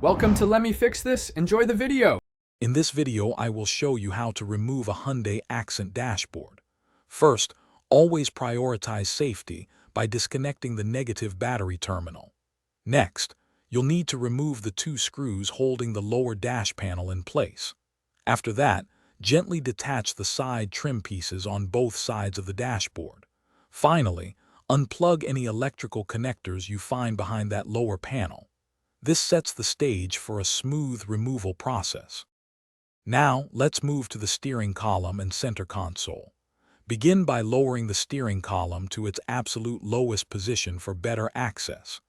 Welcome to Let Me Fix This. Enjoy the video. In this video, I will show you how to remove a Hyundai Accent dashboard. First, always prioritize safety by disconnecting the negative battery terminal. Next, you'll need to remove the two screws holding the lower dash panel in place. After that, gently detach the side trim pieces on both sides of the dashboard. Finally, unplug any electrical connectors you find behind that lower panel. This sets the stage for a smooth removal process. Now, let's move to the steering column and center console. Begin by lowering the steering column to its absolute lowest position for better access.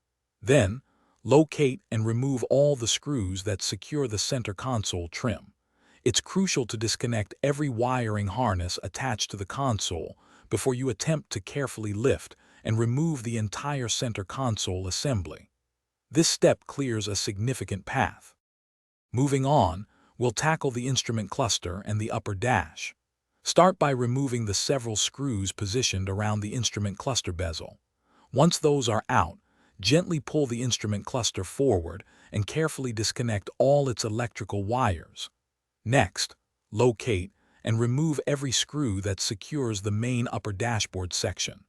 Then, locate and remove all the screws that secure the center console trim. It's crucial to disconnect every wiring harness attached to the console before you attempt to carefully lift and remove the entire center console assembly. This step clears a significant path. Moving on, we'll tackle the instrument cluster and the upper dash. Start by removing the several screws positioned around the instrument cluster bezel. Once those are out, gently pull the instrument cluster forward and carefully disconnect all its electrical wires. Next, locate and remove every screw that secures the main upper dashboard section.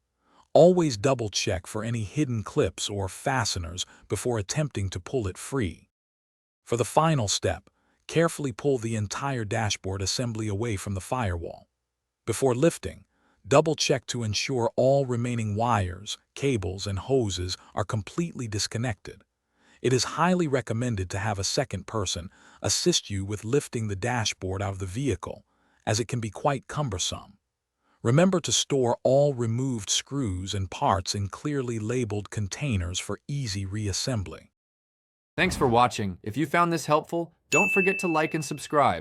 Always double-check for any hidden clips or fasteners before attempting to pull it free. For the final step, carefully pull the entire dashboard assembly away from the firewall. Before lifting, double-check to ensure all remaining wires, cables, and hoses are completely disconnected. It is highly recommended to have a second person assist you with lifting the dashboard out of the vehicle, as it can be quite cumbersome. Remember to store all removed screws and parts in clearly labeled containers for easy reassembly. Thanks for watching. If you found this helpful, don't forget to like and subscribe.